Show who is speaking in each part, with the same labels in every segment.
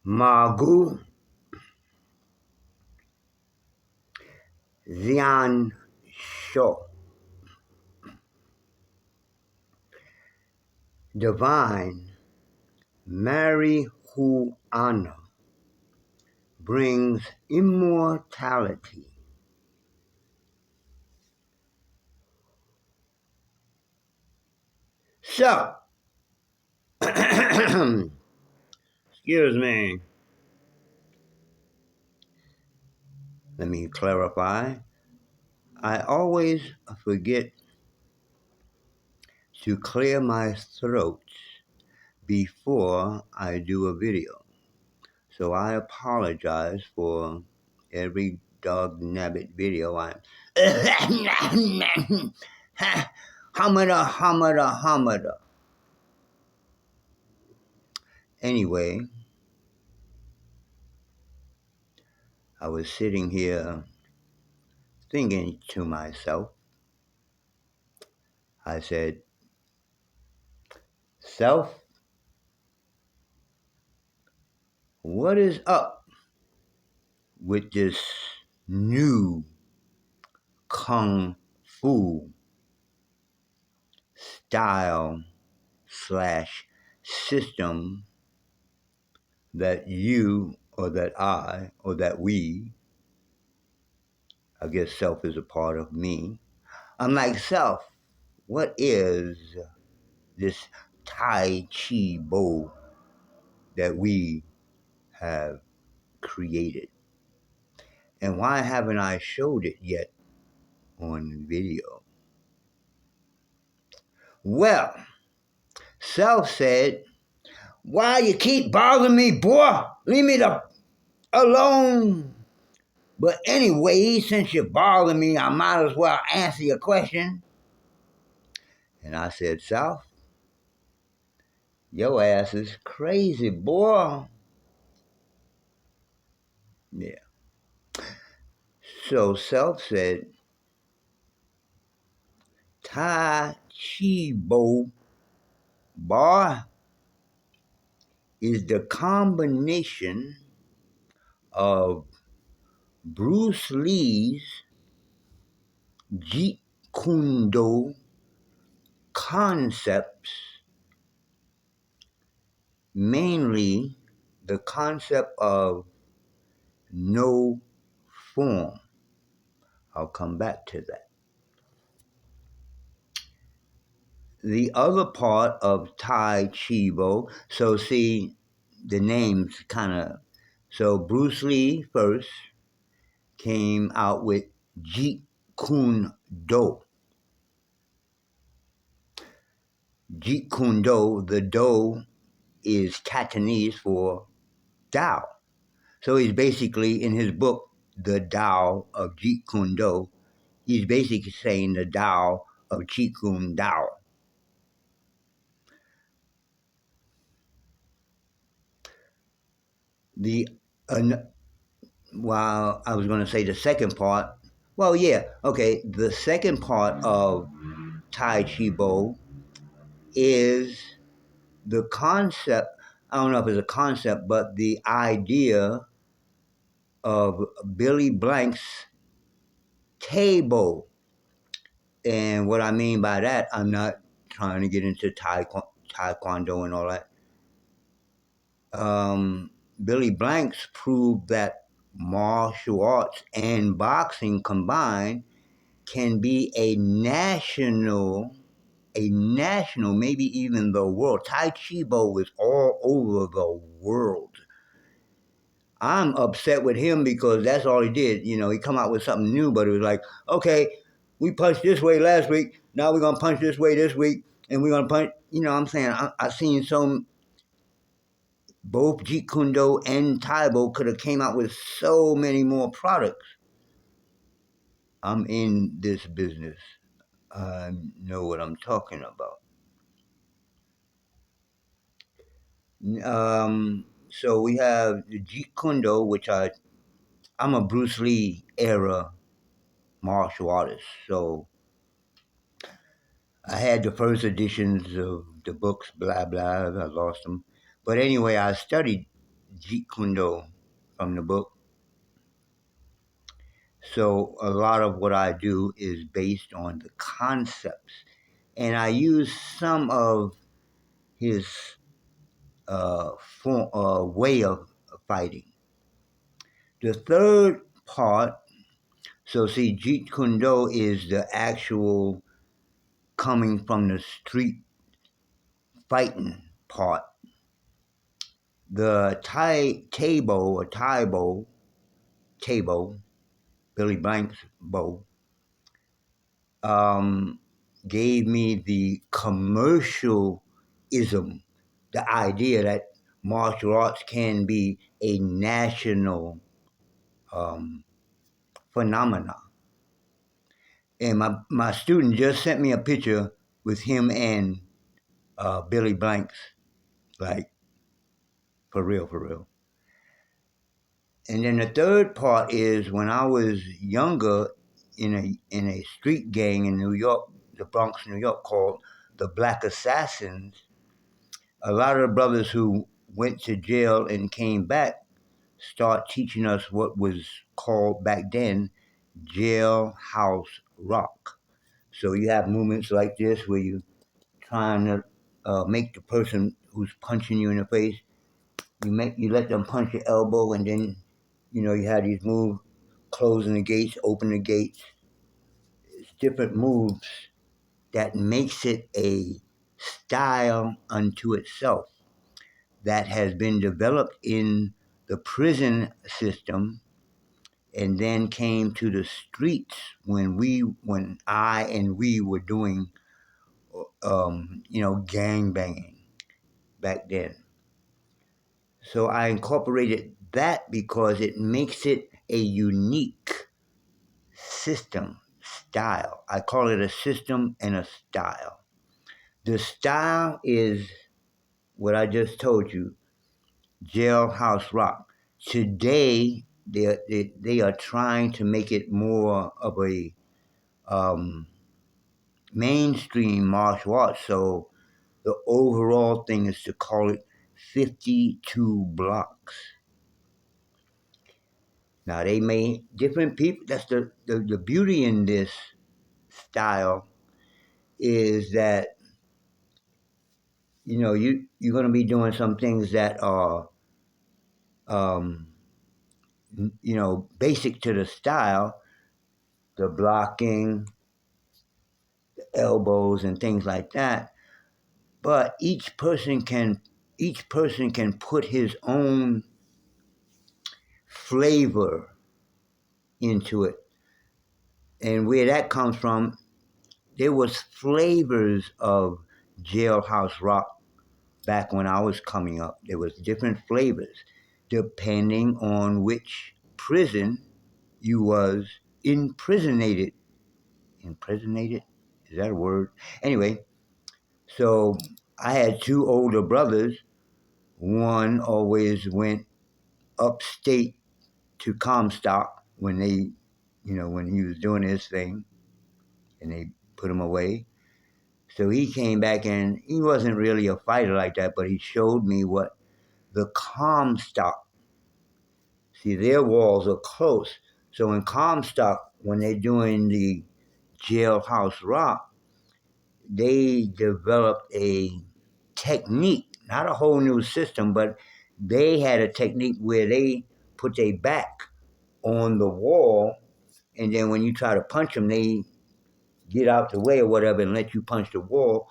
Speaker 1: Magu Zian Sho. Divine marijuana brings immortality. So, excuse me, let me clarify. I always forget to clear my throat before I do a video. So I apologize for every dog nabbit video. I'm humada, humada, humada. Anyway, I was sitting here thinking to myself, I said, Self, what is up with this new kung fu style slash system that you or that I or that we, I guess self is a part of me. I'm like, self, what is this Tai Chi bow that we have created? And why haven't I showed it yet on video? Well, self said, why you keep bothering me, boy? Leave me alone. But anyway, since you're bothering me, I might as well answer your question. And I said, Self, your ass is crazy, boy. Yeah. So Self said, Tai Chi bow, boy, is the combination of Bruce Lee's Jeet Kune Do concepts, mainly the concept of no form. I'll come back to that. The other part of Tai Chi Bo, so see, the names kind of, so Bruce Lee first came out with Jeet Kune Do. Jeet Kune Do, the Do is Cantonese for Tao. So he's basically, in his book, The Tao of Jeet Kune Do, he's basically saying the Tao of Jeet Kune Do. The While I was going to say the second part, well, yeah, okay. The second part of Tai Chi Bo is the concept. I don't know if it's a concept, but the idea of Billy Blank's table. And what I mean by that, I'm not trying to get into taekwondo and all that. Billy Blanks proved that martial arts and boxing combined can be a national, maybe even the world. Tai Chi Bo is all over the world. I'm upset with him because that's all he did. You know, he come out with something new, but it was like, okay, we punched this way last week. Now we're gonna punch this way this week, and we're gonna punch. You know, what I'm saying I've seen both Jeet Kune Do and Taibo could have came out with so many more products. I'm in this business. I know what I'm talking about. So we have the Jeet Kune Do, which I'm a Bruce Lee era martial artist. So I had the first editions of the books, blah blah. I lost them, but anyway, I studied Jeet Kune Do from the book. So a lot of what I do is based on the concepts, and I use some of his way of fighting. The third part, so see, Jeet Kune Do is the actual coming from the street fighting part. The Tabo, Billy Blank's bow, um, gave me the commercialism, the idea that martial arts can be a national um, phenomena. And my student just sent me a picture with him and Billy Blanks, like for real, for real. And then the third part is when I was younger in a street gang in New York, the Bronx, New York, called the Black Assassins. A lot of the brothers who went to jail and came back start teaching us what was called back then jailhouse rock. So you have movements like this where you trying to make the person who's punching you in the face, you let them punch your elbow, and then you have these moves, closing the gates, open the gates. It's different moves that makes it a style unto itself that has been developed in the prison system and then came to the streets when I and we were doing gang banging back then. So I incorporated that because it makes it a unique system style. I call it a system and a style. The style is what I just told you, jailhouse rock. Today, they are trying to make it more of a um, mainstream martial arts. So the overall thing is to call it 52 blocks. Now they may different people. That's the beauty in this style is that you're going to be doing some things that are um, basic to the style, the blocking, the elbows, and things like that. But each person can put his own flavor into it, and where that comes from, there was flavors of jailhouse rock back when I was coming up. There was different flavors depending on which prison you was imprisonated. Imprisonated? Is that a word? Anyway, so I had two older brothers. One always went upstate to Comstock when he was doing his thing, and they put him away. So he came back, and he wasn't really a fighter like that, but he showed me what the Comstock. See, their walls are close. So in Comstock, when they're doing the jailhouse rock, they developed a technique, not a whole new system, but they had a technique where they put their back on the wall, and then when you try to punch them, they get out the way or whatever and let you punch the wall.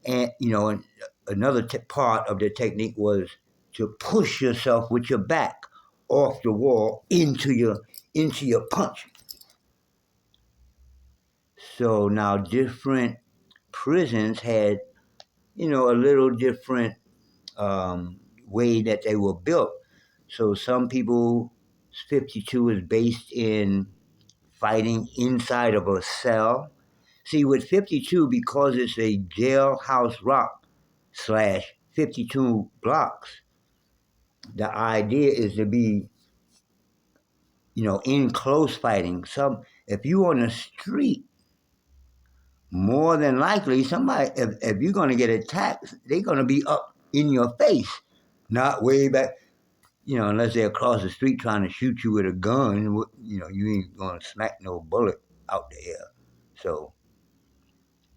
Speaker 1: And another part of the technique was to push yourself with your back off the wall into your punch. So now different prisons had a little different way that they were built. So some people 52 is based in fighting inside of a cell. See, with 52, because it's a jailhouse rock slash 52 blocks, the idea is to be, in close fighting. If you're on the street, more than likely, somebody, if you're going to get attacked, they're going to be up in your face, not way back. unless they're across the street trying to shoot you with a gun, you ain't gonna smack no bullet out there. So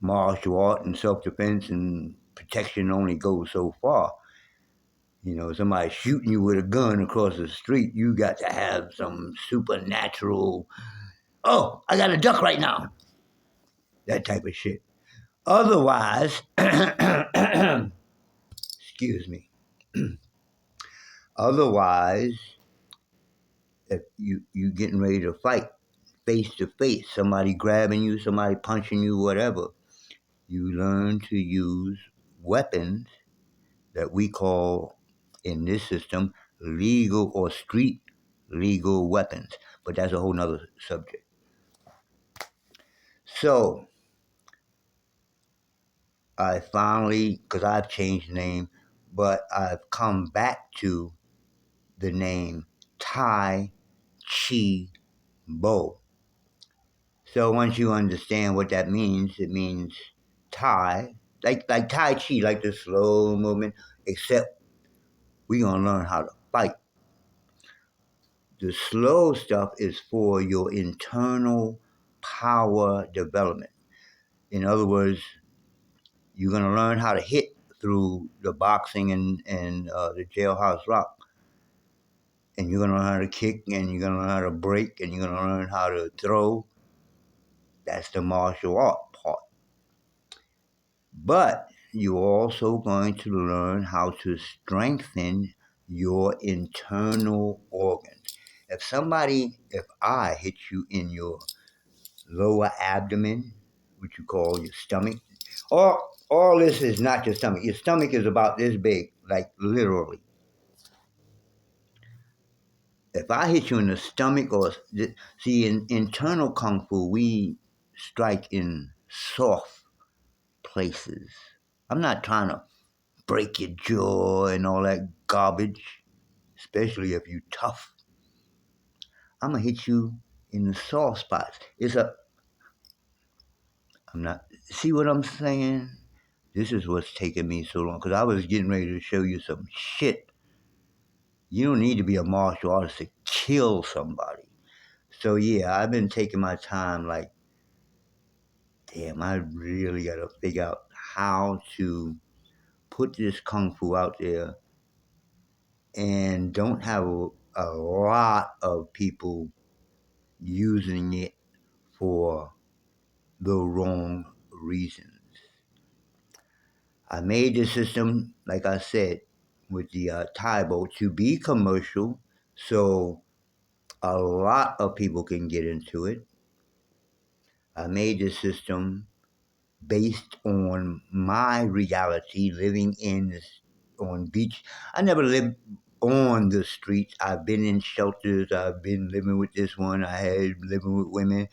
Speaker 1: martial art and self-defense and protection only goes so far. Somebody shooting you with a gun across the street, you got to have some supernatural, oh, I got to duck right now, that type of shit. Otherwise, excuse me, otherwise, if you getting ready to fight face to face, somebody grabbing you, somebody punching you, whatever, you learn to use weapons that we call in this system legal or street legal weapons. But that's a whole nother subject. So I finally, because I've changed the name, but I've come back to the name Tai-Chi Bo. So once you understand what that means, it means Tai, like Tai Chi, like the slow movement, except we're going to learn how to fight. The slow stuff is for your internal power development. In other words, you're going to learn how to hit through the boxing and the jailhouse rock. And you're going to learn how to kick, and you're going to learn how to break, and you're going to learn how to throw. That's the martial art part. But you're also going to learn how to strengthen your internal organs. If I hit you in your lower abdomen, which you call your stomach, all this is not your stomach. Your stomach is about this big, like literally. If I hit you in the stomach, see, in internal kung fu, we strike in soft places. I'm not trying to break your jaw and all that garbage, especially if you tough. I'm gonna hit you in the soft spots. I'm not. See what I'm saying? This is what's taking me so long because I was getting ready to show you some shit. You don't need to be a martial artist to kill somebody. So yeah, I've been taking my time. Like, damn, I really gotta figure out how to put this kung fu out there and don't have a lot of people using it for the wrong reasons. I made the system, like I said, with the Taibo to be commercial, so a lot of people can get into it. I made the system based on my reality, living on beach. I never lived on the streets. I've been in shelters. I've been living with this one. I had living with women.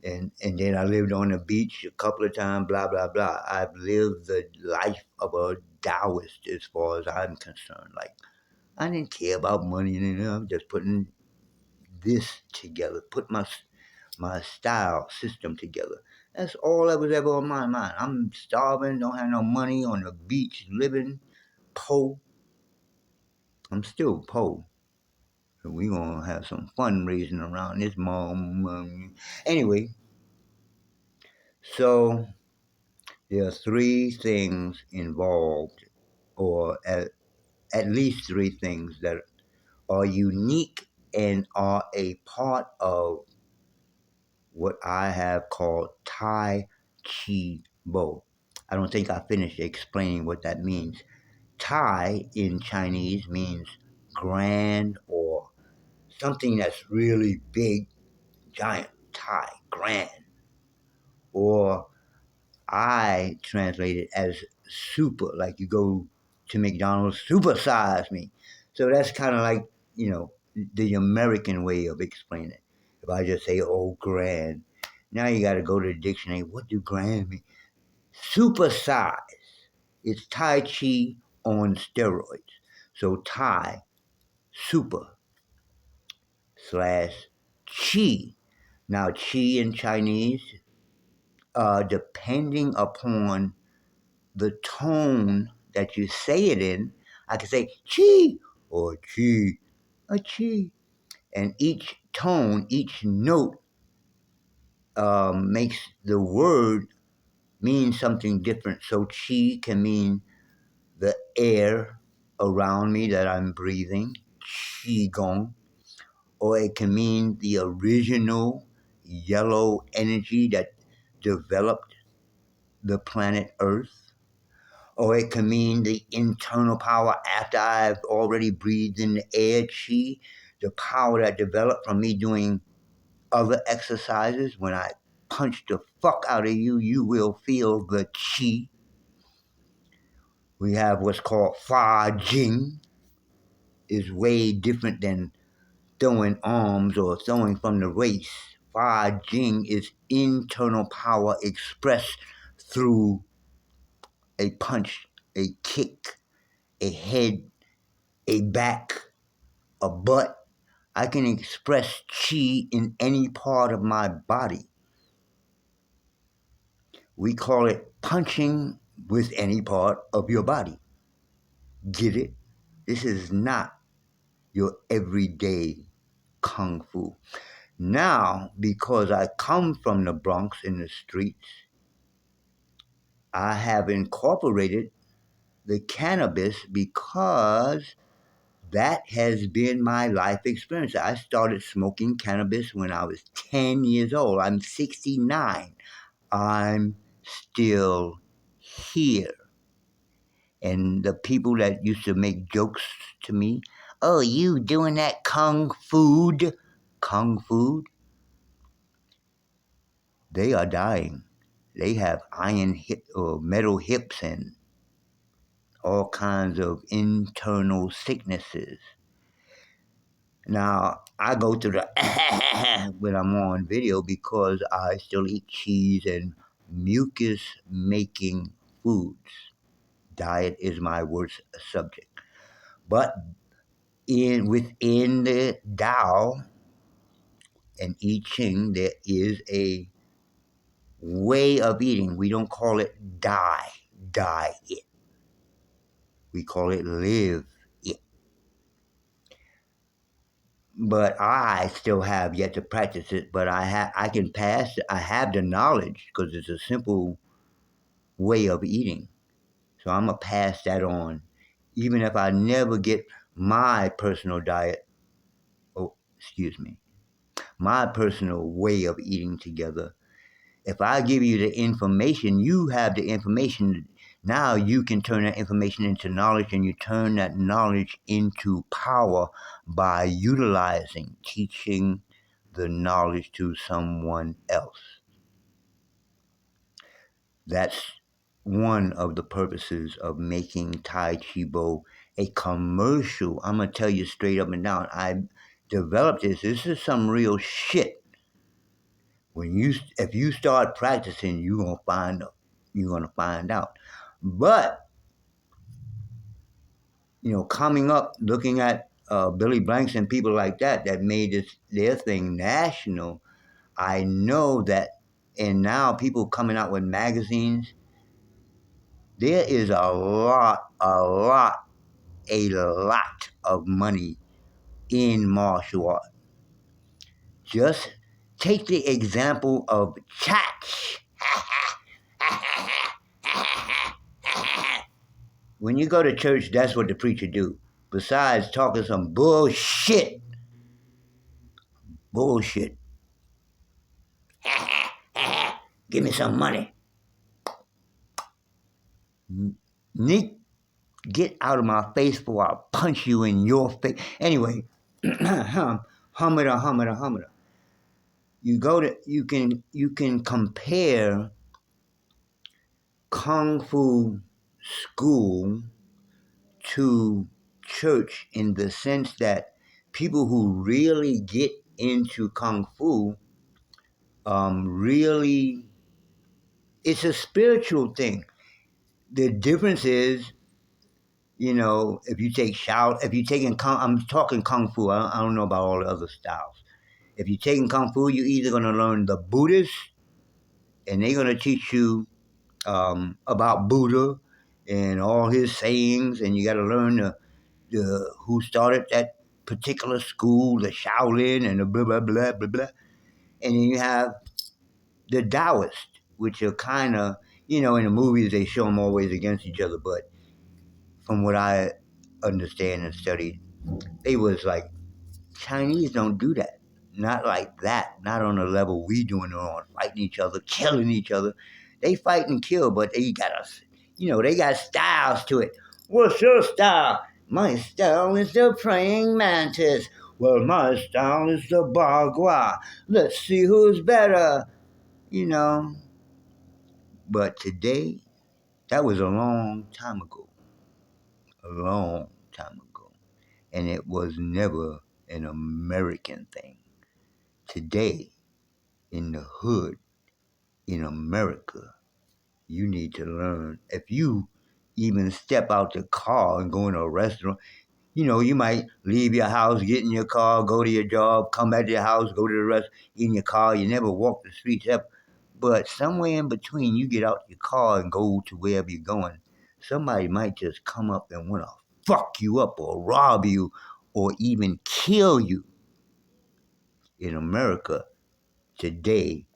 Speaker 1: And then I lived on the beach a couple of times, blah, blah, blah. I've lived the life of a Taoist as far as I'm concerned. Like, I didn't care about money, I'm just putting this together, put my style system together. That's all that was ever on my mind. I'm starving, don't have no money, on the beach, living, po. I'm still po. So we gonna have some fundraising around this moment. Anyway, so there are three things involved, or at least three things that are unique and are a part of what I have called Tai Chi Bo. I don't think I finished explaining what that means. Tai in Chinese means grand or something that's really big, giant, Tai, grand. Or I translate it as super, like you go to McDonald's, super size me. So that's kind of like, the American way of explaining it. If I just say, oh, grand, now you got to go to the dictionary. What do grand mean? Super size. It's Tai Chi on steroids. So Tai, super, slash Chi. Now, Chi in Chinese, depending upon the tone that you say it in, I can say Chi or chi, a chi. And each tone, each note makes the word mean something different. So chi can mean the air around me that I'm breathing, qi gong, or it can mean the original yellow energy that developed the planet Earth, or it can mean the internal power after I've already breathed in the air, chi, the power that developed from me doing other exercises. When I punch the fuck out of you, you will feel the chi. We have what's called Fa Jing, is way different than throwing arms or throwing from the waist. Fa Jing is internal power expressed through a punch, a kick, a head, a back, a butt. I can express chi in any part of my body. We call it punching with any part of your body. Get it? This is not your everyday kung fu. Now, because I come from the Bronx in the streets, I have incorporated the cannabis because that has been my life experience. I started smoking cannabis when I was 10 years old. I'm 69. I'm still here. And the people that used to make jokes to me, oh, you doing that kung fu, they are dying. They have iron hip or metal hips and all kinds of internal sicknesses. Now, I go through the when I'm on video because I still eat cheese and mucus making foods. Diet is my worst subject. But within the Tao and I Ching, there is a way of eating. We don't call it die it. We call it live it. But I still have yet to practice it. But I can pass. I have the knowledge because it's a simple way of eating. So I'm gonna pass that on, even if I never get my personal diet. Oh, excuse me, my personal way of eating together. If I give you the information, you have the information. Now you can turn that information into knowledge, and you turn that knowledge into power by utilizing, teaching the knowledge to someone else. That's one of the purposes of making Tai Chi Bo a commercial. I'm going to tell you straight up and down. I developed this. This is some real shit. If you start practicing, you're gonna find out. But coming up, looking at Billy Blanks and people like that made their thing national. I know that, and now people coming out with magazines. There is a lot of money in martial art. Just take the example of chach. When you go to church, that's what the preacher do. Besides talking some bullshit. Bullshit. Give me some money. Nick, get out of my face before I punch you in your face. Anyway, humada. You can compare kung fu school to church in the sense that people who really get into kung fu really, it's a spiritual thing. The difference is, if you take I'm talking kung fu. I don't know about all the other styles. If you're taking kung fu, you're either going to learn the Buddhist, and they're going to teach you about Buddha and all his sayings, and you got to learn who started that particular school, the Shaolin and the blah blah blah blah blah, and then you have the Taoists, which are kind of, in the movies they show them always against each other, but from what I understand and studied, they was like, Chinese don't do that. Not like that. Not on the level we doing it on, fighting each other, killing each other. They fight and kill, but they got us. They got styles to it. What's your style? My style is the praying mantis. Well, my style is the bagua. Let's see who's better. You know. But today, that was a long time ago. A long time ago. And it was never an American thing. Today, in the hood, in America, you need to learn. If you even step out the car and go in a restaurant, you might leave your house, get in your car, go to your job, come back to your house, go to the rest, in your car. You never walk the streets ever. But somewhere in between, you get out your car and go to wherever you're going. Somebody might just come up and want to fuck you up or rob you or even kill you. In America today,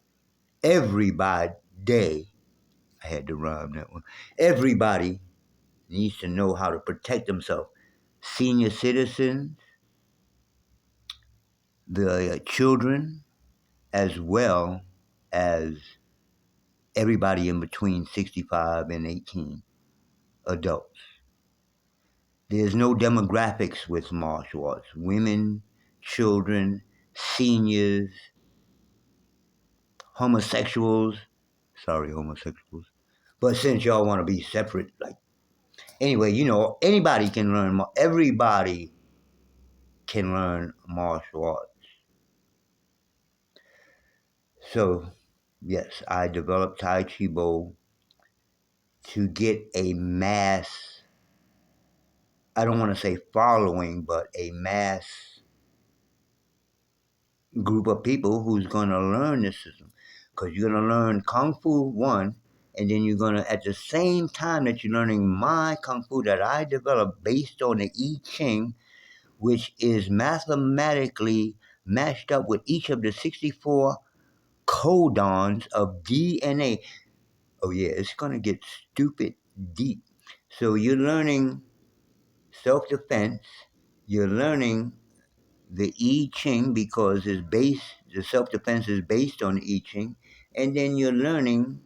Speaker 1: everybody, I had to rhyme that one. Everybody needs to know how to protect themselves. Senior citizens, the children, as well as everybody in between 65 and 18, adults. There's no demographics with martial arts. Women, children, seniors, homosexuals. Sorry, homosexuals. But since y'all want to be separate, anyway, anybody can learn. Everybody can learn martial arts. So, yes, I developed Tai Chi Bo to get a mass, I don't want to say following, but a mass group of people who's going to learn this system. Because you're going to learn Kung Fu 1, and then you're going to, at the same time that you're learning my Kung Fu that I developed based on the I Ching, which is mathematically matched up with each of the 64 codons of DNA. Oh, yeah, it's going to get stupid deep. So you're learning self-defense. You're learning the I Ching because the self-defense is based on the I Ching. And then you're learning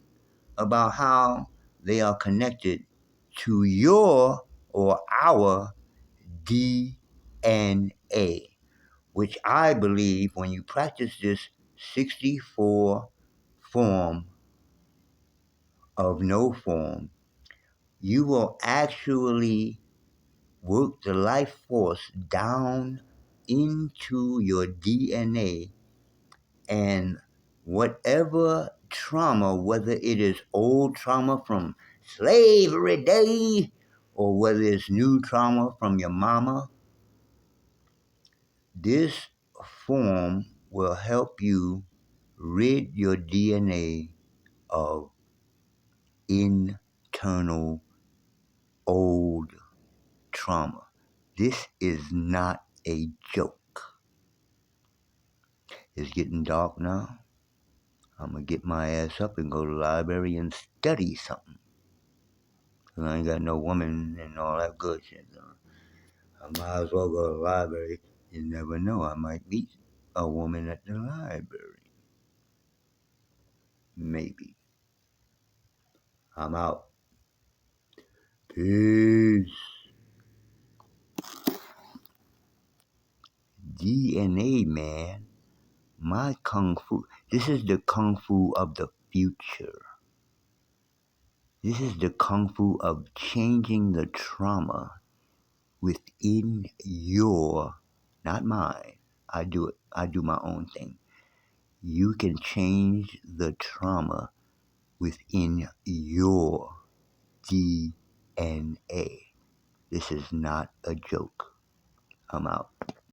Speaker 1: about how they are connected to your or our DNA, which I believe when you practice this 64 form of no form, you will actually work the life force down into your DNA, and whatever trauma, whether it is old trauma from slavery day or whether it's new trauma from your mama, this form will help you rid your DNA of internal old trauma. This is not a joke. It's getting dark now. I'm going to get my ass up and go to the library and study something. 'Cause I ain't got no woman and all that good shit. I might as well go to the library. You never know. I might meet a woman at the library. Maybe. I'm out. Peace. DNA, man. My Kung Fu. This is the Kung Fu of the future. This is the Kung Fu of changing the trauma within your, not mine. I do it. I do my own thing. You can change the trauma within your DNA. This is not a joke. I'm out.